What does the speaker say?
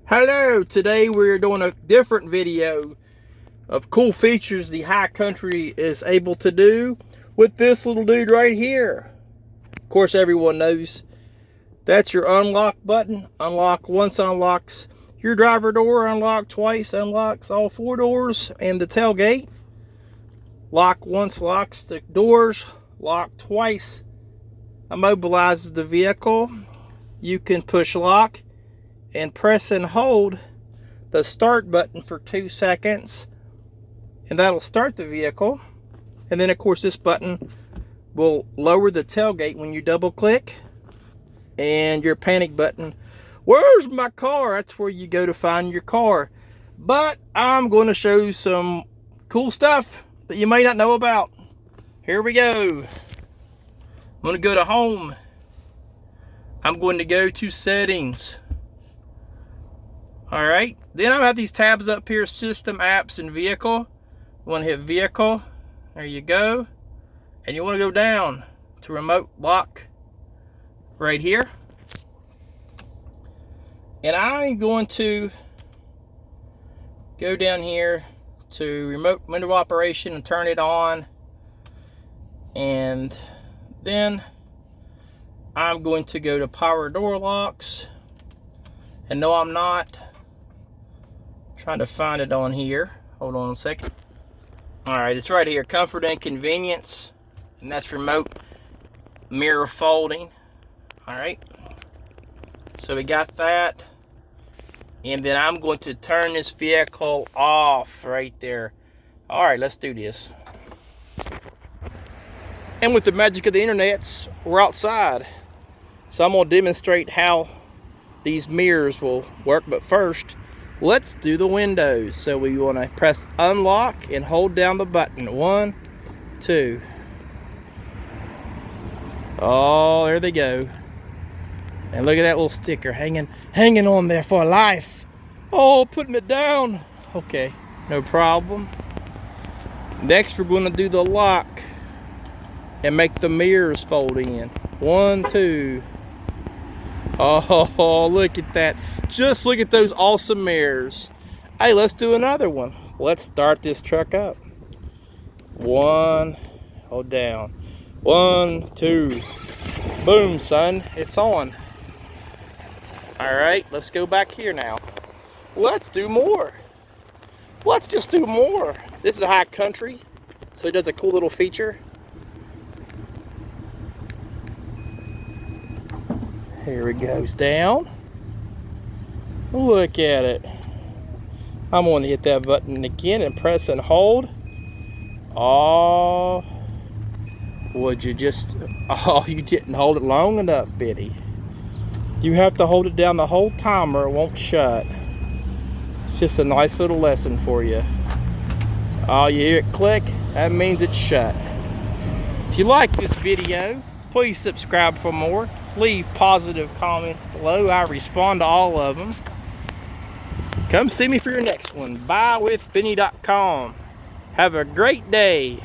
Hello, today we're doing a different video of cool features the High Country is able to do with this little dude right here. Of course, everyone knows that's your unlock button. Unlock once unlocks your driver door, unlock twice unlocks all four doors and the tailgate. Lock once locks the doors, lock twice immobilizes the vehicle. You can push lock and press and hold the start button for 2 seconds, and that'll start the vehicle. And then of course this button will lower the tailgate when you double click. And your panic button, where's my car? That's where you go to find your car. But I'm going to show you some cool stuff that you may not know about. Here we go. I'm going to go to home. I'm going to go to settings. Alright, then I have these tabs up here, system, apps, and vehicle. You want to hit vehicle, there you go. And you want to go down to remote lock right here. And I'm going to go down here to remote window operation and turn it on. And then I'm going to go to power door locks. And no, I'm not trying to find it on here. Hold on a second. Alright, it's right here. Comfort and convenience. And that's remote mirror folding. Alright. So we got that. And then I'm going to turn this vehicle off right there. Alright, let's do this. And with the magic of the internet, we're outside. So I'm going to demonstrate how these mirrors will work. But first, let's do the windows. So we want to press unlock and hold down the button. 1, 2. Oh, there they go. And look at that little sticker hanging on there for life. Oh, putting it down. Okay, no problem. Next, we're going to do the lock and make the mirrors fold in. 1, 2. Oh, look at that. Just look at those awesome mirrors. Hey, let's do another one. Let's start this truck up. 1, hold down. 1, 2. Boom, son, it's on. All right, let's go back here now. Let's do more. Let's just do more. This is a High Country, so it does a cool little feature. Here it goes down. Look at it. I'm going to hit that button again and press and hold. Oh, would you just... Oh, you didn't hold it long enough, Biddy. You have to hold it down the whole time or it won't shut. It's just a nice little lesson for you. Oh, you hear it click? That means it's shut. If you like this video, please subscribe for more. Leave positive comments below. I respond to all of them. Come see me for your next one. Buywithbenny.com. Have a great day.